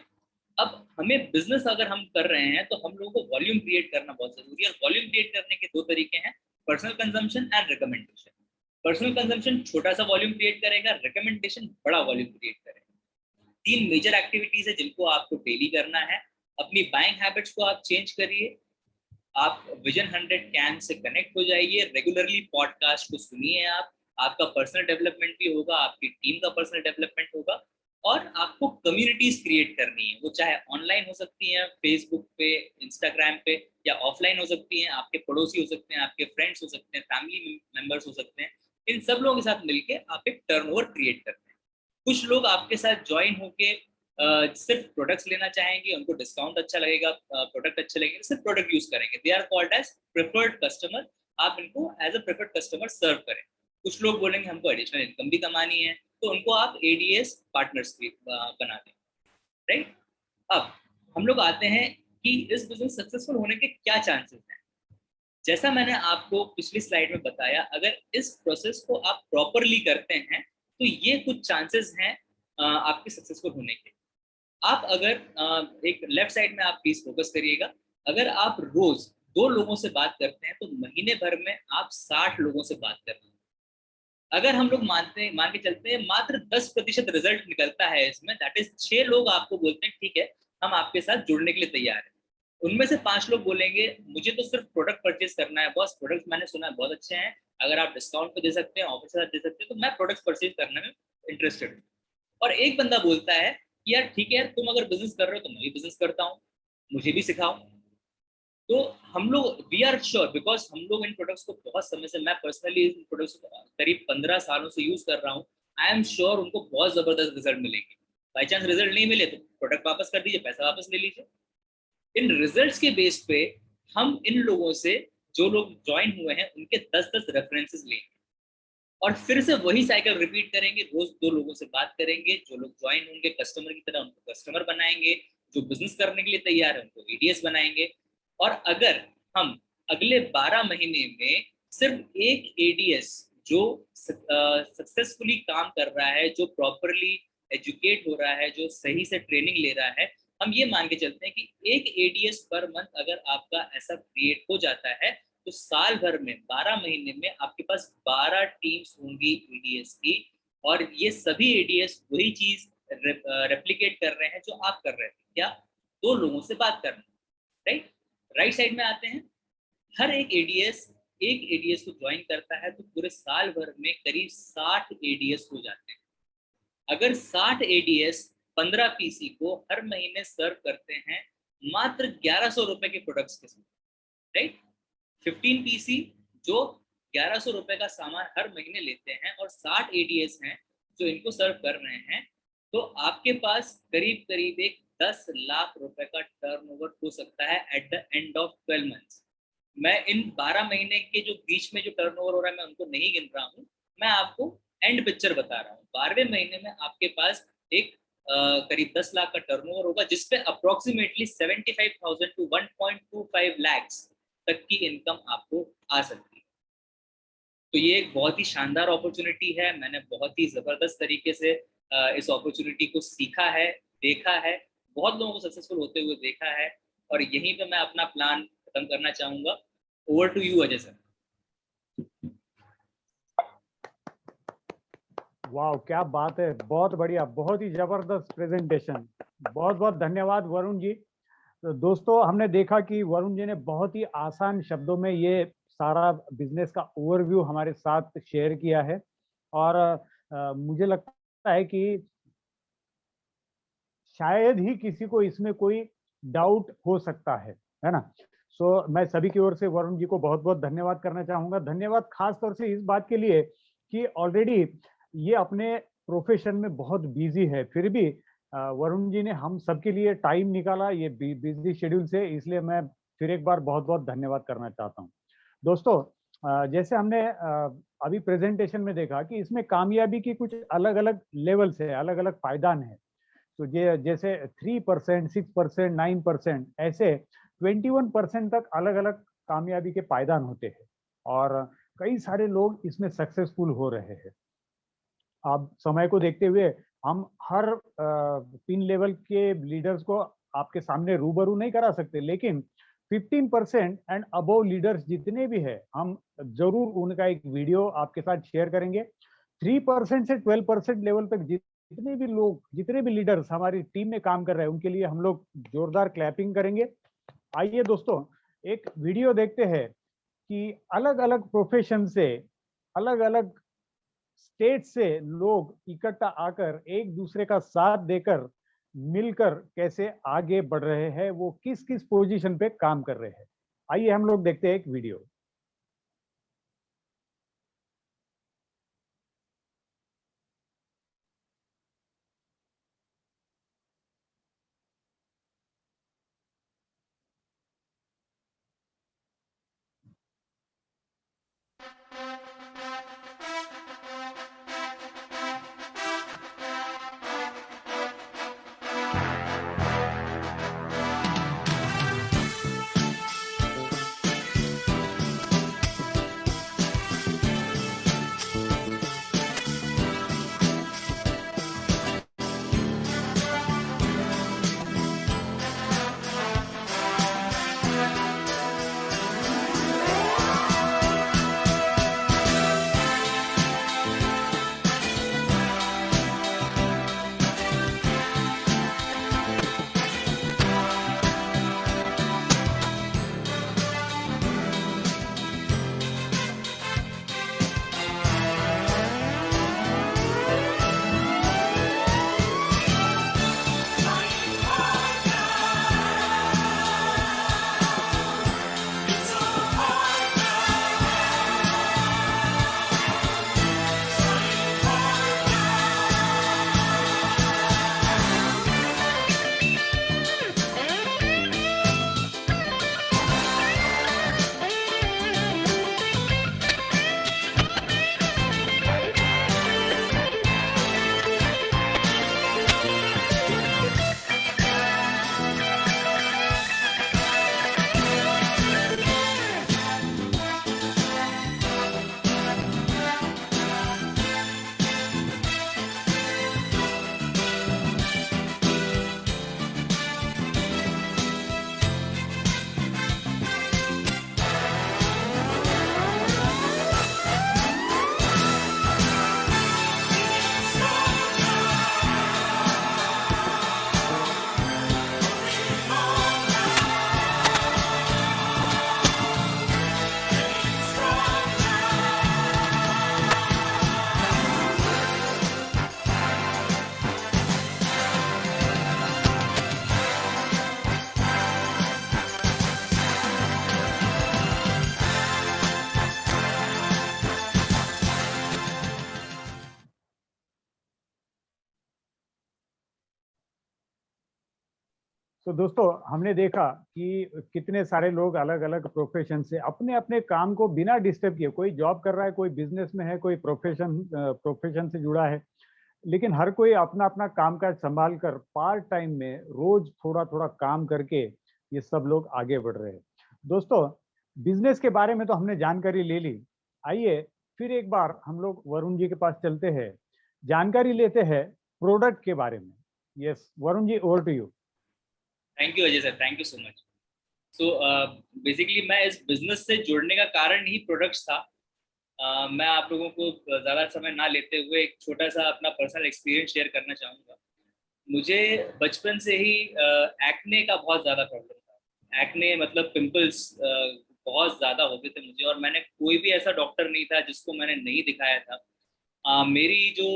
अब हमें बिजनेस अगर हम कर रहे हैं, तो हम लोगों को वॉल्यूम क्रिएट करना बहुत जरूरी है। और वॉल्यूम क्रिएट करने के दो तरीके हैं, personal consumption and recommendation. Personal consumption छोटा सा वॉल्यूम क्रिएट करेगा, रिकमेंडेशन बड़ा वॉल्यूम क्रिएट करेगा। 3 मेजर एक्टिविटीज है जिनको आपको डेली करना है। अपनी बाइंग हैबिट्स को आप चेंज करिए, आप विजन 100 कैन से कनेक्ट हो जाइए, रेगुलरली पॉडकास्ट को सुनिए। आपका पर्सनल डेवलपमेंट भी होगा, आपकी टीम का पर्सनल डेवलपमेंट होगा, और आपको कम्युनिटीज क्रिएट करनी है। वो चाहे ऑनलाइन हो सकती हैं, फेसबुक पे, इंस्टाग्राम पे, या ऑफलाइन हो सकती हैं, आपके पड़ोसी हो सकते हैं, आपके फ्रेंड्स हो सकते हैं, फैमिली मेंबर्स हो सकते हैं। इन सब लोगों के साथ मिलके आप एक टर्नओवर क्रिएट करते हैं। कुछ लोग आपके साथ ज्वाइन होके सिर्फ प्रोडक्ट्स लेना चाहेंगे, उनको डिस्काउंट अच्छा लगेगा, प्रोडक्ट अच्छे लगेंगे, सिर्फ प्रोडक्ट यूज करेंगे, they are called as preferred customer. आप इनको as a preferred customer serve करें। कुछ लोग बोलेंगे हमको एडिशनल इनकम भी कमानी है, तो उनको आप एडीएस पार्टनर्स बना दें, राइट। अब हम लोग आते हैं कि इस बिजनेस सक्सेसफुल होने के क्या चांसेस हैं। जैसा मैंने आपको पिछली स्लाइड में बताया, अगर इस प्रोसेस को आप प्रॉपरली करते हैं, तो ये कुछ चांसेस हैं आपके सक्सेसफुल होने के। आप अगर एक लेफ्ट साइड में आप प्लीज फोकस करिएगा, अगर आप रोज 2 लोगों से बात करते हैं, तो महीने भर में आप 60 लोगों से बात कर रहे हैं। अगर हम लोग मान के चलते हैं मात्र 10% रिजल्ट निकलता है इसमें, दैट इज 6 लोग आपको बोलते हैं ठीक है हम आपके साथ जुड़ने के लिए तैयार हैं। उनमें से 5 लोग बोलेंगे मुझे तो सिर्फ प्रोडक्ट परचेज करना है बॉस, प्रोडक्ट मैंने सुना है बहुत अच्छे हैं, अगर आप डिस्काउंट पे दे सकते हैं, ऑफर के साथ दे सकते हैं, तो मैं प्रोडक्ट परचेज करने में इंटरेस्टेड हूँ। और एक बंदा बोलता है कि यार ठीक है तुम अगर बिजनेस कर रहे हो तो मैं भी बिजनेस करता हूँ, मुझे भी सिखाओ। तो हम लोग वी आर श्योर, बिकॉज हम लोग इन प्रोडक्ट्स को बहुत समय से, मैं पर्सनली इन प्रोडक्ट्स को करीब 15 सालों से यूज कर रहा हूँ, आई एम श्योर उनको बहुत जबरदस्त रिजल्ट मिलेंगे। बाई चांस रिजल्ट नहीं मिले तो प्रोडक्ट वापस कर दीजिए, पैसा वापस ले लीजिए। इन रिजल्ट्स के बेस पे हम इन लोगों से, जो लोग ज्वाइन हुए हैं, उनके 10-10 रेफरेंसेस लेंगे और फिर से वही साइकिल रिपीट करेंगे। रोज 2 लोगों से बात करेंगे, जो लोग ज्वाइन होंगे कस्टमर की तरह उनको कस्टमर बनाएंगे, जो बिजनेस करने के लिए तैयार है उनको एडीएस बनाएंगे। और अगर हम अगले 12 महीने में सिर्फ एक एडीएस जो सक्सेसफुली काम कर रहा है, जो प्रॉपरली एजुकेट हो रहा है, जो सही से ट्रेनिंग ले रहा है, हम ये मान के चलते हैं कि एक एडीएस पर मंथ अगर आपका ऐसा क्रिएट हो जाता है तो साल भर में 12 महीने में आपके पास 12 टीम्स होंगी एडीएस की, और ये सभी एडीएस वही चीज रेप्लिकेट कर रहे हैं जो आप कर रहे थे। क्या? 2 लोगों से बात करना, राइट? राइट साइड में आते हैं। हर एक एडीएस को ज्वाइन करता है तो पूरे साल भर में करीब 60 एडीएस हो जाते हैं। अगर 60 एडीएस 15 पीसी को हर महीने सर्व करते हैं मात्र 1100 रुपए के प्रोडक्ट्स के साथ, राइट? 15 पीसी जो 1100 रुपए का सामान हर महीने लेते हैं और 60 एडीएस हैं जो इनको सर्व कर रहे हैं, तो आपके पास करीब करीब एक 10 लाख रुपए का टर्नओवर हो सकता है at the end of 12 months. मैं इन 12 महीने के जो बीच में जो टर्नओवर हो रहा है मैं उनको नहीं गिन रहा हूँ, मैं आपको एंड पिक्चर बता रहा हूँ। 12वें महीने में आपके पास एक करीब 10 लाख का टर्नओवर होगा, जिसपे अप्रोक्सीमेटली 75,000 टू 1.25 lakhs तक की इनकम आपको आ सकती है। तो ये एक बहुत ही शानदार अपॉर्चुनिटी है। मैंने बहुत ही जबरदस्त तरीके से इस अपॉर्चुनिटी को सीखा है, देखा है, बहुत लोगों को सक्सेसफुल होते हुए देखा है, और यहीं पे मैं अपना प्लान खत्म करना चाहूंगा। Over to you Ajay sir. वाह, क्या बात है, बहुत बढ़िया, बहुत ही जबरदस्त प्रेजेंटेशन। बहुत बहुत धन्यवाद वरुण जी। तो दोस्तों, हमने देखा कि वरुण जी ने बहुत ही आसान शब्दों में ये सारा बिजनेस का ओवरव्यू हमारे साथ शेयर किया है, और मुझे लगता है कि शायद ही किसी को इसमें कोई डाउट हो सकता है ना। सो मैं सभी की ओर से वरुण जी को बहुत बहुत धन्यवाद करना चाहूंगा। धन्यवाद खास तौर से इस बात के लिए कि ऑलरेडी ये अपने प्रोफेशन में बहुत बिजी है, फिर भी वरुण जी ने हम सबके लिए टाइम निकाला ये बिजी शेड्यूल से, इसलिए मैं फिर एक बार बहुत बहुत धन्यवाद करना चाहता हूँ। दोस्तों, जैसे हमने अभी प्रेजेंटेशन में देखा कि इसमें कामयाबी की कुछ अलग अलग लेवल्स है, अलग अलग पायदान है। तो जैसे 3%, 6%, 9%, ऐसे 21% तक अलग अलग कामयाबी के पायदान होते हैं, और कई सारे लोग इसमें सक्सेसफुल हो रहे हैं। अब समय को देखते हुए हम हर 3 लेवल के लीडर्स को आपके सामने रूबरू नहीं करा सकते, लेकिन 15% एंड अबव लीडर्स जितने भी हैं, हम जरूर उनका एक वीडियो आपके साथ शेयर करेंगे। 3% से 12% लेवल तक जितने भी लोग, जितने भी लीडर्स हमारी टीम में काम कर रहे हैं, उनके लिए हम लोग जोरदार क्लैपिंग करेंगे। आइए दोस्तों, एक वीडियो देखते हैं कि अलग अलग प्रोफेशन से, अलग अलग स्टेट से लोग इकट्ठा आकर एक दूसरे का साथ देकर मिलकर कैसे आगे बढ़ रहे हैं, वो किस किस पोजीशन पे काम कर रहे हैं। आइए हम लोग देखते हैं एक वीडियो। तो दोस्तों हमने देखा कि कितने सारे लोग अलग अलग प्रोफेशन से अपने अपने काम को बिना डिस्टर्ब किए, कोई जॉब कर रहा है, कोई बिजनेस में है, कोई प्रोफेशन से जुड़ा है, लेकिन हर कोई अपना अपना कामकाज संभाल कर पार्ट टाइम में रोज थोड़ा थोड़ा काम करके ये सब लोग आगे बढ़ रहे हैं। दोस्तों बिजनेस के बारे में तो हमने जानकारी ले ली, आइए फिर एक बार हम लोग वरुण जी के पास चलते हैं, जानकारी लेते हैं प्रोडक्ट के बारे में। Yes Varun ji, over to you. Thank you Ajay sir, thank you so much. So basically मैं इस बिजनेस से जुड़ने का कारण ही प्रोडक्ट्स था। मैं आप लोगों को ज़्यादा समय ना लेते हुए एक छोटा सा अपना पर्सनल एक्सपीरियंस शेयर करना चाहूँगा। मुझे बचपन से ही एक्ने का बहुत ज़्यादा प्रॉब्लम था। एक्ने मतलब पिंपल्स बहुत ज़्यादा होते थे मुझे, और मैंने कोई भी ऐसा डॉक्टर नहीं था जिसको मैंने नहीं दिखाया था। मेरी जो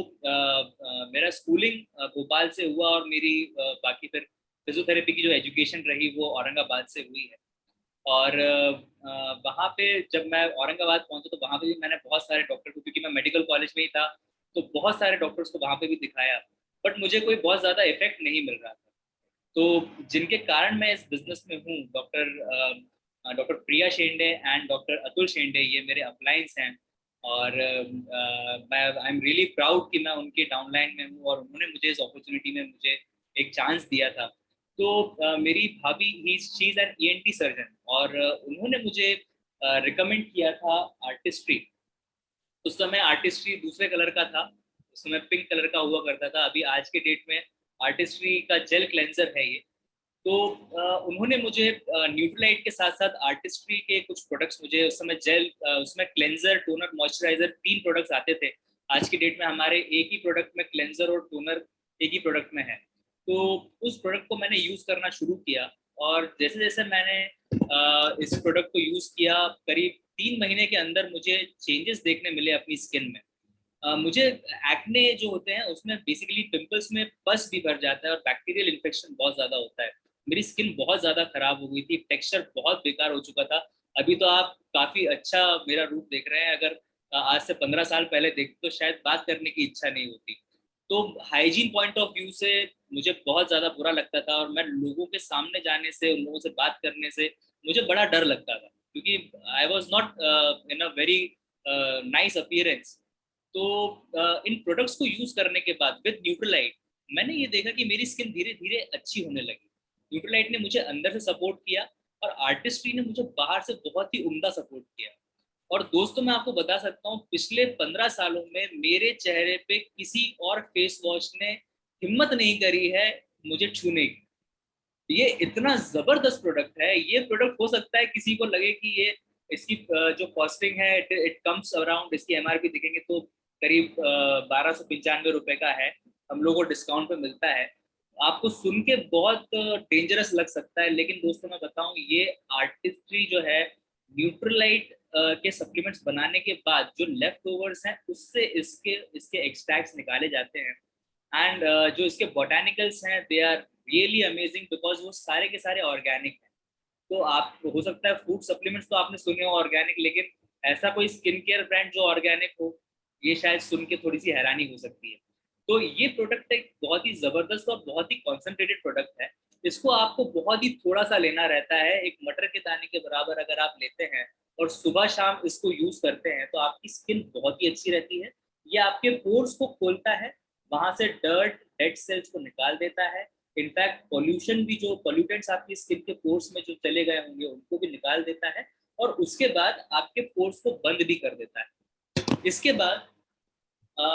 मेरा स्कूलिंग भोपाल से हुआ, और मेरी बाकी फिर फिजियोथेरेपी की जो एजुकेशन रही वो औरंगाबाद से हुई है। और वहाँ पे जब मैं औरंगाबाद पहुंचा तो वहाँ पे भी मैंने बहुत सारे डॉक्टर को, क्योंकि मैं मेडिकल कॉलेज में ही था, तो बहुत सारे डॉक्टर्स को वहाँ पे भी दिखाया, बट मुझे कोई बहुत ज़्यादा इफेक्ट नहीं मिल रहा था। तो जिनके कारण मैं इस बिजनेस में हूँ, doctor Priya Shende and doctor Atul Shende, ये मेरे अपलाइंस हैं। और मैं आई एम रियली प्राउड कि मैं उनके डाउनलाइन में हूँ, और उन्होंने मुझे इस अपॉर्चुनिटी में मुझे एक चांस दिया था। तो मेरी भाभी ही she is an ENT surgeon, और उन्होंने मुझे रिकमेंड किया था आर्टिस्ट्री। उस समय आर्टिस्ट्री दूसरे कलर का था, उस समय पिंक कलर का हुआ करता था। अभी आज के डेट में आर्टिस्ट्री का जेल क्लेंजर है ये। तो उन्होंने मुझे न्यूट्रलाइट के साथ साथ आर्टिस्ट्री के कुछ प्रोडक्ट्स, मुझे उस समय जेल, उसमें क्लेंजर, टोनर, मॉइस्चराइजर, 3 प्रोडक्ट्स आते थे। आज की डेट में हमारे एक ही प्रोडक्ट में क्लेंजर और टोनर एक ही प्रोडक्ट में है। तो उस प्रोडक्ट को मैंने यूज करना शुरू किया, और जैसे जैसे मैंने इस प्रोडक्ट को यूज किया, करीब 3 महीने के अंदर मुझे चेंजेस देखने मिले अपनी स्किन में। मुझे एक्ने जो होते हैं उसमें बेसिकली पिंपल्स में पस भी भर जाता है, और बैक्टीरियल इन्फेक्शन बहुत ज्यादा होता है। मेरी स्किन बहुत ज्यादा खराब हो गई थी, टेक्सचर बहुत बेकार हो चुका था। अभी तो आप काफी अच्छा मेरा रूप देख रहे हैं, अगर आज से 15 साल पहले देखते तो शायद बात करने की इच्छा नहीं होती। तो हाइजीन पॉइंट ऑफ व्यू से मुझे बहुत ज्यादा बुरा लगता था, और मैं लोगों के सामने जाने से, उन लोगों से बात करने से मुझे बड़ा डर लगता था, क्योंकि I was not in a very nice appearance. तो इन प्रोडक्ट्स को यूज करने के बाद विद न्यूट्रलाइट मैंने ये देखा कि मेरी स्किन धीरे धीरे अच्छी होने लगी। न्यूट्रलाइट ने मुझे अंदर से सपोर्ट किया, और आर्टिस्ट्री ने मुझे बाहर से बहुत ही उम्दा सपोर्ट किया। और दोस्तों मैं आपको बता सकता हूँ, पिछले 15 सालों में मेरे चेहरे पे किसी और फेस वॉश ने हिम्मत नहीं करी है मुझे छूने की। ये इतना जबरदस्त प्रोडक्ट है। ये प्रोडक्ट हो सकता है किसी को लगे कि ये इसकी जो कॉस्टिंग है, इट कम्स अराउंड, इसकी एमआरपी दिखेंगे तो करीब 1295 रुपए का है, हम लोगों को डिस्काउंट पे मिलता है। आपको सुन के बहुत डेंजरस लग सकता है, लेकिन दोस्तों मैं बताऊं, ये आर्टिस्ट्री जो है, न्यूट्रलाइट के सप्लीमेंट्स बनाने के बाद जो लेफ्ट ओवर्स हैं उससे इसके इसके एक्सट्रैक्ट्स निकाले जाते हैं। एंड जो इसके बोटानिकल्स हैं they are really amazing, because वो सारे के सारे ऑर्गेनिक हैं। तो आप हो सकता है फूड सप्लीमेंट्स तो आपने सुने हो ऑर्गेनिक, लेकिन ऐसा कोई स्किन केयर ब्रांड जो ऑर्गेनिक हो, ये शायद सुन के थोड़ी सी हैरानी हो सकती है। तो ये प्रोडक्ट एक बहुत ही जबरदस्त और बहुत ही कॉन्सेंट्रेटेड प्रोडक्ट है। इसको आपको बहुत ही थोड़ा सा लेना रहता है, एक मटर के दाने के बराबर अगर आप लेते हैं और सुबह शाम इसको यूज करते हैं तो आपकी स्किन बहुत ही अच्छी रहती है। ये आपके पोर्स को खोलता है, वहां से डर्ट, डेड सेल्स को निकाल देता है। इनफैक्ट पॉल्यूशन भी, जो पॉल्यूटेंट्स आपकी स्किन के पोर्स में जो चले गए होंगे उनको भी निकाल देता है, और उसके बाद आपके पोर्स को बंद भी कर देता है। इसके बाद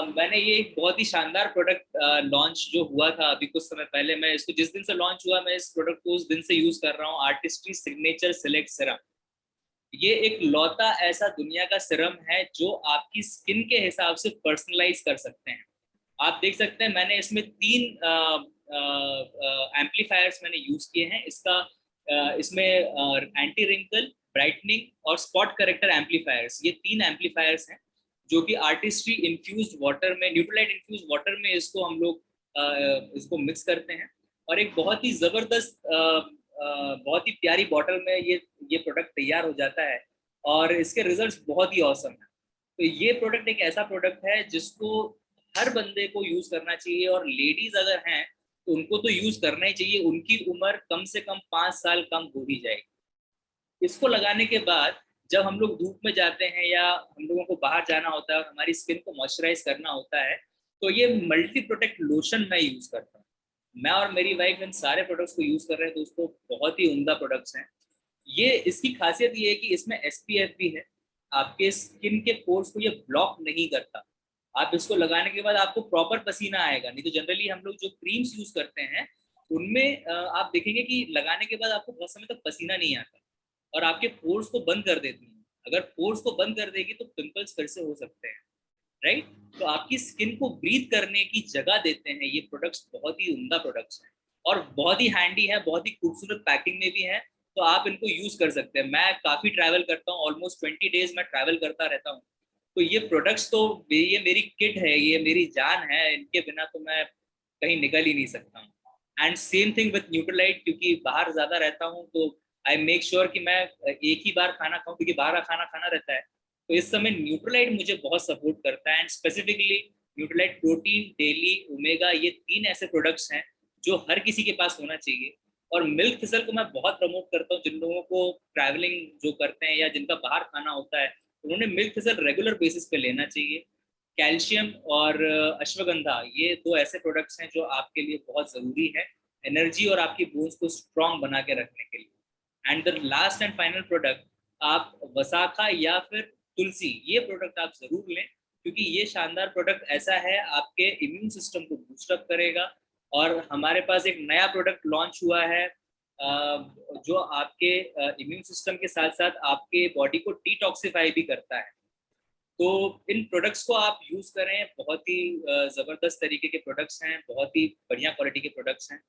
मैंने ये एक बहुत ही शानदार प्रोडक्ट लॉन्च जो हुआ था अभी कुछ समय पहले, मैं इसको जिस दिन से लॉन्च हुआ मैं इस प्रोडक्ट को उस दिन से यूज कर रहा हूँ, आर्टिस्ट्री सिग्नेचर सिलेक्ट सिरम। ये एक लौता ऐसा दुनिया का सिरम है जो आपकी स्किन के हिसाब से पर्सनलाइज कर सकते हैं। आप देख सकते हैं मैंने इसमें 3 एम्पलीफायर्स मैंने यूज किए हैं। इसमें एंटी रिंकल, ब्राइटनिंग और स्पॉट करेक्टर एम्पलीफायर्स, ये 3 एम्पलीफायर्स हैं जो कि आर्टिस्ट्री इन्फ्यूज्ड वाटर में, न्यूट्रलाइट इन्फ्यूज्ड वाटर में इसको हम लोग इसको मिक्स करते हैं, और एक बहुत ही जबरदस्त बहुत ही प्यारी बॉटल में ये प्रोडक्ट तैयार हो जाता है, और इसके रिजल्ट्स बहुत ही औसम है। तो ये प्रोडक्ट एक ऐसा प्रोडक्ट है जिसको हर बंदे को यूज करना चाहिए, और लेडीज अगर हैं तो उनको तो यूज करना ही चाहिए। उनकी उम्र कम से कम 5 साल कम हो ही जाएगी। इसको लगाने के बाद जब हम लोग धूप में जाते हैं या हम लोगों को बाहर जाना होता है और हमारी स्किन को मॉइस्चराइज करना होता है, तो ये मल्टी प्रोटेक्ट लोशन मैं यूज करता हूँ। मैं और मेरी वाइफ इन सारे प्रोडक्ट्स को यूज कर रहे हैं दोस्तों, बहुत ही उम्दा प्रोडक्ट्स हैं। ये इसकी खासियत ये है कि इसमें एसपीएफ भी है, आपके स्किन के पोर्स को ये ब्लॉक नहीं करता। आप इसको लगाने के बाद आपको प्रॉपर पसीना आएगा, नहीं तो जनरली हम लोग जो क्रीम्स यूज करते हैं उनमें आप देखेंगे कि लगाने के बाद आपको बहुत समय तक पसीना नहीं आता और आपके पोर्स को बंद कर देती है। अगर पोर्स को बंद कर देगी तो पिंपल्स फिर से हो सकते हैं, राइट। तो आपकी स्किन को ब्रीथ करने की जगह देते हैं ये प्रोडक्ट्स, बहुत ही उम्दा प्रोडक्ट्स हैं और बहुत ही हैंडी है, बहुत ही खूबसूरत पैकिंग में भी है। तो आप इनको यूज कर सकते हैं। मैं काफी ट्रैवल करता हूँ, ऑलमोस्ट 20 डेज मैं ट्रैवल करता रहता हूँ। तो ये प्रोडक्ट्स तो ये मेरी किट है, ये मेरी जान है, इनके बिना तो मैं कहीं निकल ही नहीं सकता हूँ। And same thing with Nutrilite, क्योंकि बाहर ज्यादा रहता हूँ तो आई मेक श्योर कि मैं एक ही बार खाना खाऊं, क्योंकि बाहर का खाना खाना रहता है। तो इस समय न्यूट्रलाइट मुझे बहुत सपोर्ट करता है। And specifically Nutrilite protein, daily, omega, ये 3 ऐसे प्रोडक्ट्स हैं जो हर किसी के पास होना चाहिए। और मिल्क थिसल को मैं बहुत प्रमोट करता हूँ। जिन लोगों को ट्रैवलिंग जो करते हैं या जिनका बाहर खाना होता है, उन्होंने मिल्क थिसल रेगुलर बेसिस पे लेना चाहिए। कैल्शियम और अश्वगंधा, ये 2 ऐसे प्रोडक्ट्स हैं जो आपके लिए बहुत ज़रूरी है एनर्जी और आपकी बोन्स को स्ट्रॉन्ग बना के रखने के लिए। And the last and final product, आप वसाखा या फिर तुलसी, ये प्रोडक्ट आप ज़रूर लें, क्योंकि ये शानदार प्रोडक्ट ऐसा है आपके इम्यून सिस्टम को बूस्टअप करेगा। और हमारे पास एक नया प्रोडक्ट लॉन्च हुआ है जो आपके इम्यून सिस्टम के साथ साथ आपके बॉडी को डिटॉक्सिफाई भी करता है। तो इन प्रोडक्ट्स को आप यूज करें, बहुत ही जबरदस्त तरीके के प्रोडक्ट्स हैं, बहुत ही बढ़िया क्वालिटी के प्रोडक्ट्स हैं।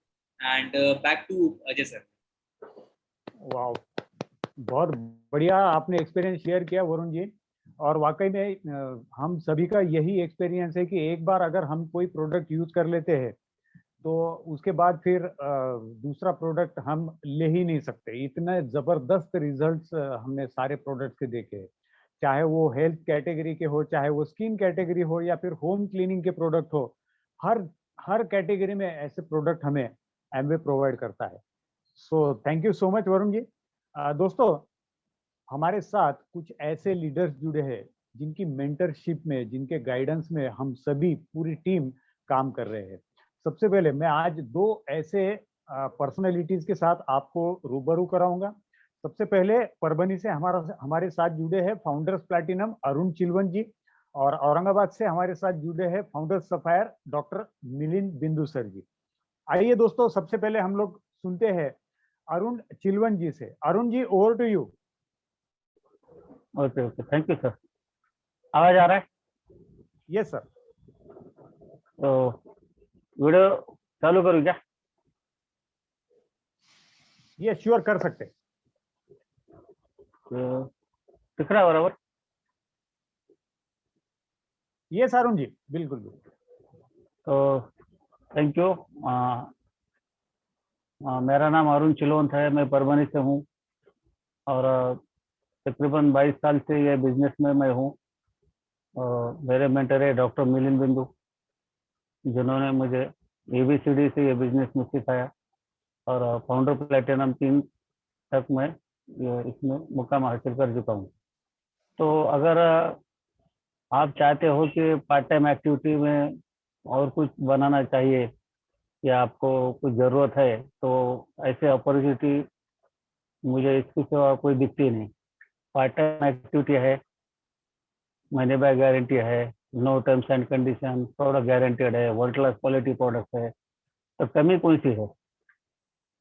And back to Ajay sir. वाह, बहुत बढ़िया आपने एक्सपीरियंस शेयर किया वरुण जी। और वाकई में हम सभी का यही एक्सपीरियंस है कि एक बार अगर हम कोई प्रोडक्ट यूज कर लेते हैं तो उसके बाद फिर दूसरा प्रोडक्ट हम ले ही नहीं सकते। इतने जबरदस्त रिजल्ट्स हमने सारे प्रोडक्ट्स के देखे हैं, चाहे वो हेल्थ कैटेगरी के हो, चाहे वो स्किन कैटेगरी हो, या फिर होम क्लीनिंग के प्रोडक्ट हो। हर हर कैटेगरी में ऐसे प्रोडक्ट हमें एमवे प्रोवाइड करता है। So thank you so much Varun ji. दोस्तों, हमारे साथ कुछ ऐसे लीडर्स जुड़े हैं जिनकी मेंटरशिप में, जिनके गाइडेंस में हम सभी पूरी टीम काम कर रहे हैं। सबसे पहले मैं आज 2 ऐसे पर्सनालिटीज के साथ आपको रूबरू कराऊंगा। सबसे पहले परभनी से हमारे साथ जुड़े हैं फाउंडर्स प्लैटिनम अरुण चिलवन जी, और औरंगाबाद से हमारे साथ जुड़े हैं फाउंडर्स सफायर डॉक्टर मिलिंद बिंदु सर जी। आइए दोस्तों, सबसे पहले हम लोग सुनते हैं अरुण चिलवन जी से। Arun ji, over to you. Okay okay, thank you sir. आवाज आ रहा है? Yes sir. तो वीडियो चालू करूँ क्या? ये श्योर कर सकते। तो दिख रहा है बराबर? यस अरुण जी, बिल्कुल बिल्कुल। तो थैंक यू। मेरा नाम अरुण चिलवंत है, मैं परभनी से हूँ और तकरीबन 22 साल से ये बिजनेस में मैं हूँ। मेरे मेंटर है डॉक्टर मिलिंद बिंदु, जिन्होंने मुझे ABCD से ये बिजनेस में सिखाया और फाउंडर प्लैटिनम 3 तक मैं इसमें मुकाम हासिल कर चुका हूँ। तो अगर आप चाहते हो कि पार्ट टाइम एक्टिविटी में और कुछ बनाना चाहिए या आपको कुछ ज़रूरत है, तो ऐसे अपॉर्चुनिटी मुझे इसके सिवा कोई दिखती नहीं। पार्ट टाइम एक्टिविटी है, मनी बैक गारंटी है, no terms and condition, product guaranteed है, वर्ल्ड क्लास क्वालिटी प्रोडक्ट है। तो कमी कौन सी है?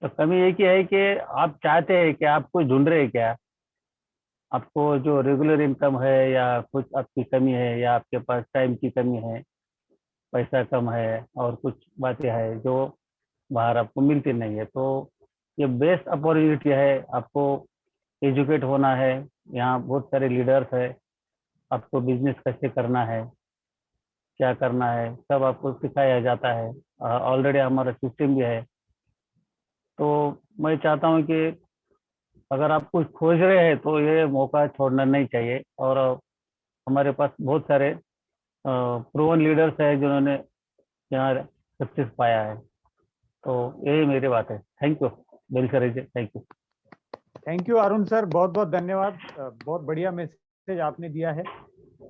तो कमी एक ही है कि आप चाहते हैं कि आप कुछ ढूंढ रहे हैं क्या, आपको जो रेगुलर इनकम है या कुछ आपकी कमी है, या आपके पास टाइम की कमी है, पैसा कम है और कुछ बातें हैं जो बाहर आपको मिलती नहीं है। तो ये बेस्ट अपॉर्चुनिटी है, आपको एजुकेट होना है। यहाँ बहुत सारे लीडर्स है, आपको बिजनेस कैसे करना है, क्या करना है, सब आपको सिखाया जाता है। ऑलरेडी हमारा सिस्टम भी है। तो मैं चाहता हूँ कि अगर आप कुछ खोज रहे हैं तो ये मौका छोड़ना नहीं चाहिए। और हमारे पास बहुत सारे प्रूवन लीडर्स हैं जिन्होंने यहाँ सक्सेस पाया है। तो यही मेरी बात है। Thank you bill sir, thank you. Thank you Arun sir, बहुत बहुत धन्यवाद। बहुत बढ़िया मैसेज आपने दिया है।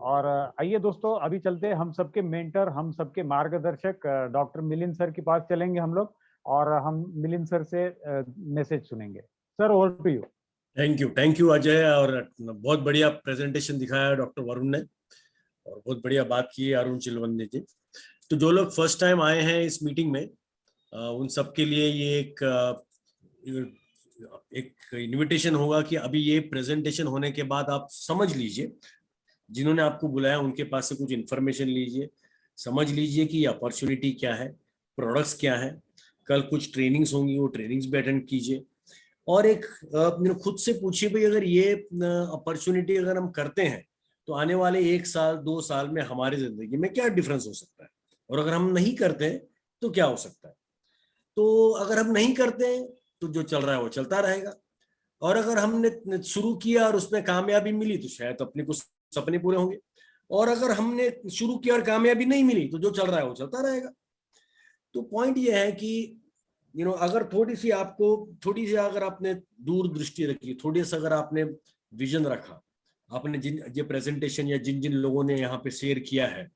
और आइए दोस्तों, अभी चलते हैं हम सबके मेंटर, हम सबके मार्गदर्शक डॉक्टर मिलिंद सर के पास चलेंगे हम लोग, और हम मिलिंद सर से मैसेज सुनेंगे। Sir, over to you. Thank you Ajay. और बहुत बढ़िया प्रेजेंटेशन दिखाया डॉक्टर वरुण ने, और बहुत बढ़िया बात की है अरुण चिलवंदे जी। तो जो लोग फर्स्ट टाइम आए हैं इस मीटिंग में, उन सबके लिए ये एक इनविटेशन होगा कि अभी ये प्रेजेंटेशन होने के बाद आप समझ लीजिए, जिन्होंने आपको बुलाया उनके पास से कुछ इन्फॉर्मेशन लीजिए, समझ लीजिए कि अपॉर्चुनिटी क्या है, प्रोडक्ट्स क्या है। कल कुछ ट्रेनिंग्स होंगी, वो ट्रेनिंग्स भी अटेंड कीजिए, और एक खुद से पूछिए भाई अगर ये अपॉर्चुनिटी अगर हम करते हैं तो आने वाले 1 साल 2 साल में हमारी जिंदगी में क्या डिफरेंस हो सकता है, और अगर हम नहीं करते हैं तो क्या हो सकता है। तो अगर हम नहीं करते हैं तो जो चल रहा है वो चलता रहेगा, और अगर हमने शुरू किया और उसमें कामयाबी मिली तो शायद अपने कुछ सपने पूरे होंगे, और अगर हमने शुरू किया और कामयाबी नहीं मिली तो जो चल रहा है वो चलता रहेगा। तो पॉइंट ये है कि अगर थोड़ी सी अगर आपने दूरदृष्टि रखी, थोड़ी सी अगर आपने विजन रखा, आपने जिन ये प्रेजेंटेशन या जिन जिन लोगों ने यहाँ पे शेयर किया है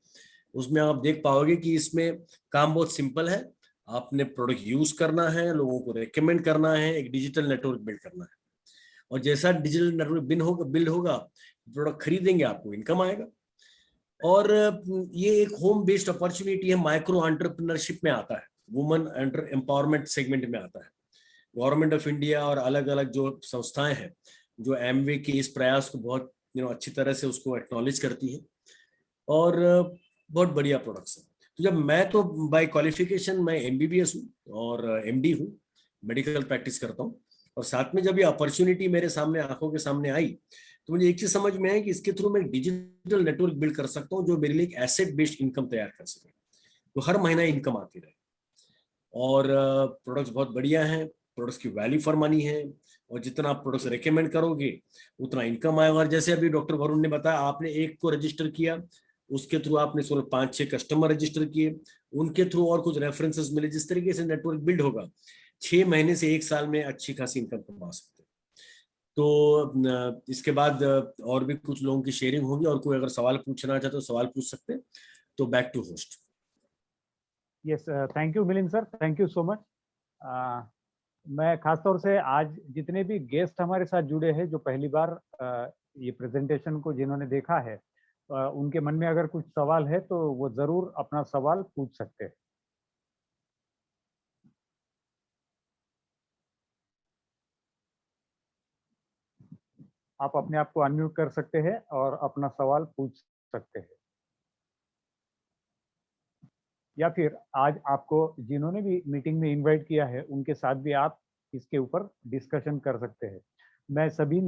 उसमें आप देख पाओगे कि इसमें काम बहुत सिंपल है। आपने प्रोडक्ट यूज करना है, लोगों को रेकमेंड करना है, एक डिजिटल नेटवर्क बिल्ड करना है, और जैसा डिजिटल नेटवर्क बिल्ड होगा, प्रोडक्ट खरीदेंगे, आपको इनकम आएगा। और ये एक होम बेस्ड अपॉर्चुनिटी है, माइक्रो एंटरप्रेन्योरशिप में आता है, वुमेन एम्पावरमेंट सेगमेंट में आता है। गवर्नमेंट ऑफ इंडिया और अलग अलग जो संस्थाएं हैं जो एमवे के इस प्रयास को बहुत अच्छी तरह से उसको एक्नॉलेज करती है, और बहुत बढ़िया प्रोडक्ट्स है। तो जब मैं तो बाय क्वालिफिकेशन मैं एमबीबीएस हूँ और एमडी हूँ, मेडिकल प्रैक्टिस करता हूँ, और साथ में जब ये अपॉर्चुनिटी मेरे सामने आंखों के सामने आई तो मुझे एक चीज समझ में आई कि इसके थ्रू मैं डिजिटल नेटवर्क बिल्ड कर सकता हूँ जो मेरे लिए एक एसेट बेस्ड इनकम तैयार कर सके, तो हर महीना इनकम आती रहे। और प्रोडक्ट्स बहुत बढ़िया हैं, प्रोडक्ट्स की वैल्यू फॉर मनी है, और जितना आप प्रोडक्ट्स रेकमेंड करोगे उतना इनकम आएगा। और जैसे अभी डॉक्टर वरुण ने बताया, आपने एक को रजिस्टर किया, उसके थ्रू आपने 5-6 कस्टमर रजिस्टर किए, उनके थ्रू और कुछ रेफरेंसेस मिले, जिस तरीके से नेटवर्क बिल्ड होगा 6 महीने से 1 साल में अच्छी खासी इनकम कमा सकते हैं। तो इसके बाद और भी कुछ लोगों की शेयरिंग होगी, और कोई अगर सवाल पूछना चाहते तो सवाल पूछ सकते हैं। तो back to host. Yes, thank you Milind sir, thank you so much. मैं खासतौर से आज जितने भी गेस्ट हमारे साथ जुड़े हैं, जो पहली बार ये प्रेजेंटेशन को जिन्होंने देखा है, उनके मन में अगर कुछ सवाल है तो वो जरूर अपना सवाल पूछ सकते हैं। आप अपने आप को अनम्यूट कर सकते हैं और अपना सवाल पूछ सकते हैं, या फिर आज आपको जिन्होंने भी मीटिंग में इनवाइट किया है उनके साथ भी आप इसके ऊपर डिस्कशन कर सकते हैं। मैं सभी